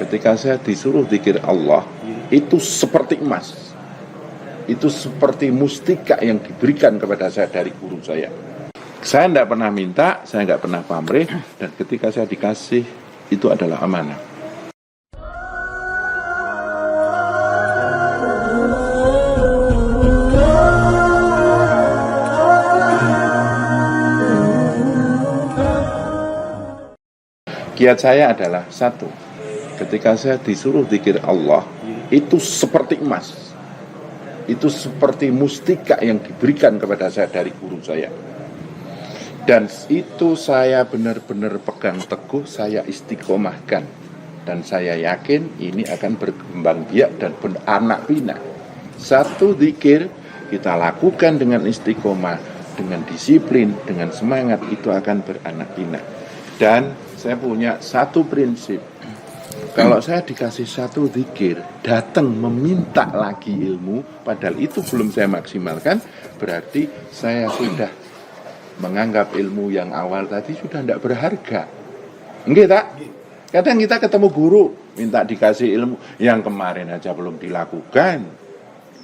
Ketika saya disuruh zikir Allah, itu seperti emas. Itu seperti mustika yang diberikan kepada saya dari guru saya. Saya tidak pernah minta, saya nggak pernah pamrih, dan ketika saya dikasih, itu adalah amanah. Kiat saya adalah satu, ketika saya disuruh zikir Allah, itu seperti emas. Itu seperti mustika yang diberikan kepada saya dari guru saya. Dan itu saya benar-benar pegang teguh, saya istiqomahkan. Dan saya yakin ini akan berkembang biak dan beranak pinak. Satu zikir kita lakukan dengan istiqomah, dengan disiplin, dengan semangat, itu akan beranak pinak. Dan saya punya satu prinsip. Kalau saya dikasih satu zikir, datang meminta lagi ilmu, padahal itu belum saya maksimalkan, berarti saya sudah menganggap ilmu yang awal tadi sudah tidak berharga. Enggak tak? Kadang kita ketemu guru, minta dikasih ilmu, yang kemarin aja belum dilakukan.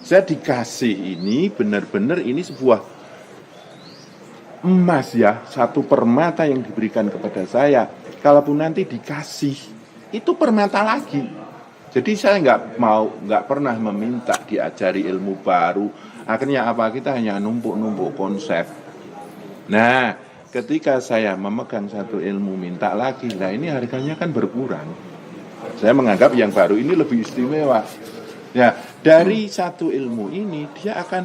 Saya dikasih ini, benar-benar ini sebuah emas ya, satu permata yang diberikan kepada saya. Kalaupun nanti dikasih, itu permata lagi. Jadi saya nggak pernah meminta diajari ilmu baru. Akhirnya apa? Kita hanya numpuk-numpuk konsep. Nah, ketika saya memegang satu ilmu minta lagi, nah ini harganya kan berkurang. Saya menganggap yang baru ini lebih istimewa. Ya, dari satu ilmu ini dia akan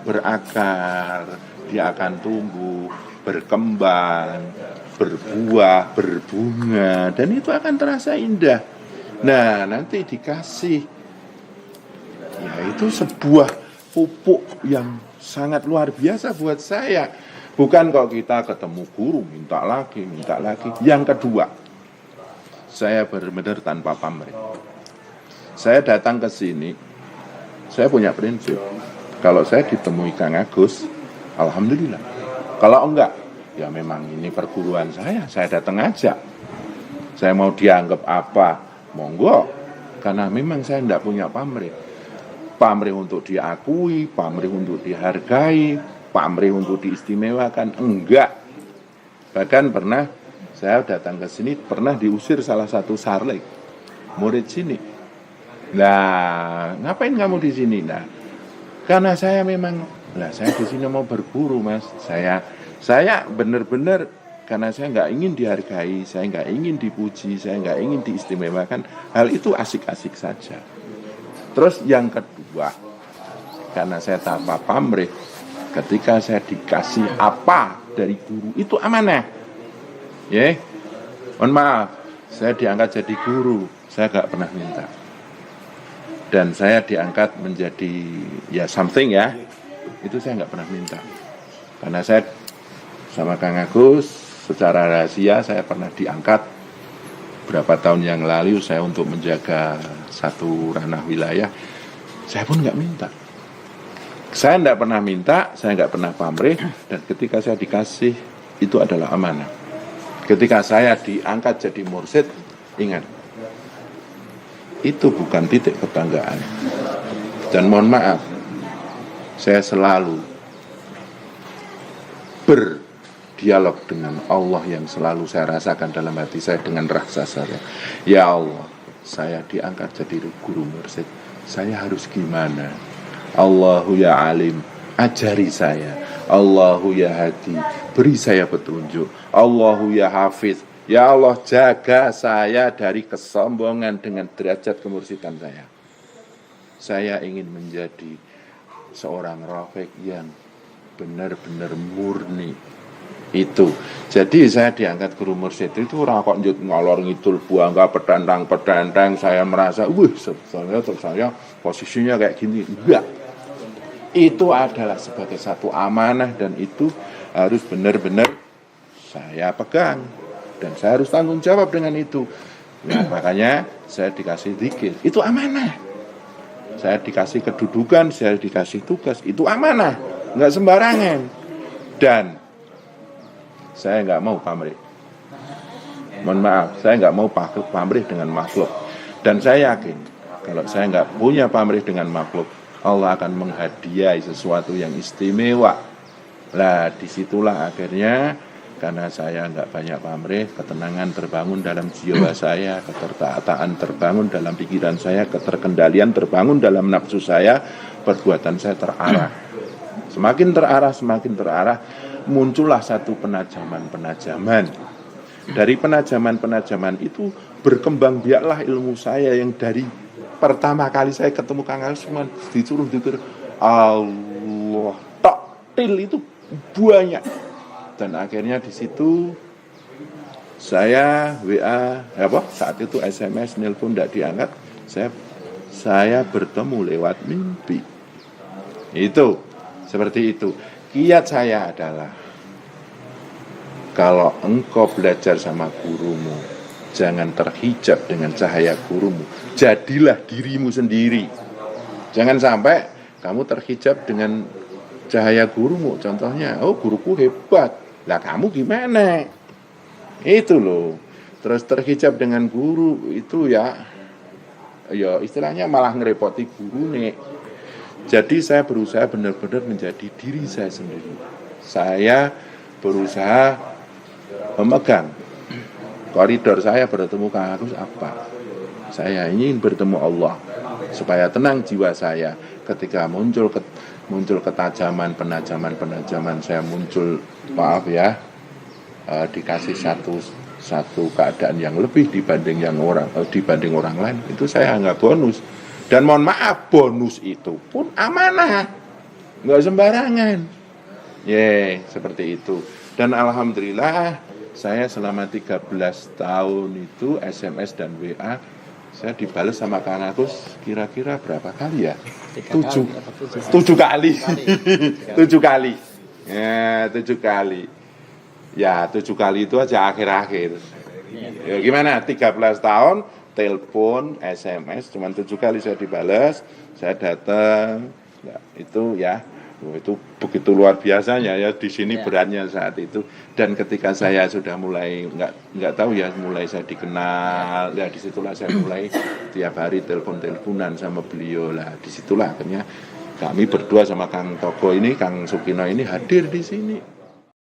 berakar, dia akan tumbuh, berkembang, berbuah, berbunga, dan itu akan terasa indah. Nah, nanti dikasih, ya itu sebuah pupuk yang sangat luar biasa buat saya. Bukan kok kita ketemu guru, minta lagi. Yang kedua, saya benar-benar tanpa pamrih. Saya datang ke sini, saya punya prinsip. Kalau saya ditemui Kang Agus, alhamdulillah. Kalau enggak, ya memang ini perguruan saya datang aja. Saya mau dianggap apa, monggo. Karena memang saya tidak punya pamrih. Pamrih untuk diakui, pamrih untuk dihargai, pamrih untuk diistimewakan, enggak. Bahkan pernah saya datang ke sini, pernah diusir salah satu sarlik, murid sini. Nah, ngapain kamu di sini? Nah, karena saya memang, saya di sini mau berguru, Mas. Saya benar-benar, karena saya nggak ingin dihargai, saya nggak ingin dipuji, saya nggak ingin diistimewakan. Hal itu asik-asik saja. Terus yang kedua, karena saya tanpa pamrih, ketika saya dikasih apa dari guru, itu amanah. Ya, mohon maaf, saya diangkat jadi guru, saya nggak pernah minta. Dan saya diangkat menjadi ya something ya, itu saya nggak pernah minta. Karena saya sama Kang Agus secara rahasia saya pernah diangkat berapa tahun yang lalu, saya untuk menjaga satu ranah wilayah, saya pun nggak minta. Saya nggak pernah minta, saya nggak pernah pamrih, dan ketika saya dikasih, itu adalah amanah. Ketika saya diangkat jadi mursyid, ingat, itu bukan titik kebanggaan. Dan mohon maaf, saya selalu berdialog dengan Allah yang selalu saya rasakan dalam hati saya dengan rasa saya. Ya Allah, saya diangkat jadi guru mursyid, saya harus gimana? Allahu ya alim, ajari saya. Allahu ya hadi, beri saya petunjuk. Allahu ya hafiz, ya Allah jaga saya dari kesombongan dengan derajat kemursidan saya. Saya ingin menjadi seorang rafiq yang benar-benar murni. Itu. Jadi saya diangkat guru mursyid itu ora kok njut ngalor ngidul buangga pedantang, saya merasa, saya posisinya kayak gini. Enggak. Itu adalah sebagai satu amanah dan itu harus benar-benar saya pegang dan saya harus tanggung jawab dengan itu. Nah, makanya saya dikasih zikir, itu amanah. Saya dikasih kedudukan, saya dikasih tugas, itu amanah, nggak sembarangan. Dan saya nggak mau pamrih. Mohon maaf, saya nggak mau pamrih dengan makhluk. Dan saya yakin kalau saya nggak punya pamrih dengan makhluk, Allah akan menghadiahi sesuatu yang istimewa. Lah disitulah akhirnya karena saya nggak banyak pamrih, ketenangan terbangun dalam jiwa saya, ketertaataan terbangun dalam pikiran saya, keterkendalian terbangun dalam nafsu saya, perbuatan saya terarah. Semakin terarah, muncullah satu penajaman. Dari penajaman itu berkembang biaklah ilmu saya yang dari pertama kali saya ketemu Kang Agus cuma disuruh Allah taktil itu banyak. Dan akhirnya di situ saya WA saat itu SMS nelpon tidak diangkat, saya bertemu lewat mimpi. Itu seperti itu. Kiat saya adalah kalau engkau belajar sama gurumu, jangan terhijab dengan cahaya gurumu. Jadilah dirimu sendiri. Jangan sampai kamu terhijab dengan cahaya gurumu. Contohnya, guruku hebat. Lah kamu gimana? Itu loh. Terus terhijab dengan guru itu ya istilahnya malah ngerepoti guru nih. Jadi saya berusaha benar-benar menjadi diri saya sendiri. Saya berusaha memegang koridor saya bertemu Kang Agus apa? Saya ingin bertemu Allah supaya tenang jiwa saya. Ketika muncul ketajaman, penajaman saya muncul, maaf ya, dikasih satu keadaan yang lebih dibanding orang lain, itu saya anggap bonus. Dan mohon maaf, bonus itu pun amanah, nggak sembarangan. Seperti itu. Dan alhamdulillah saya selama 13 tahun itu SMS dan WA saya dibalas sama Kang Agus kira-kira berapa kali ya? 7 kali. 7 kali. Ya, 7 kali. Ya, 7 kali itu aja akhir-akhir. Ya, gimana? 13 tahun, telepon, SMS, cuma 7 kali saya dibalas, saya datang. Ya, itu ya. Itu begitu luar biasanya ya di sini beratnya saat itu. Dan ketika saya sudah mulai nggak tahu ya, mulai saya dikenal, ya disitulah saya mulai tiap hari teleponan sama beliau lah. Disitulah akhirnya kami berdua sama Kang Togo ini, Kang Sukino ini hadir di sini.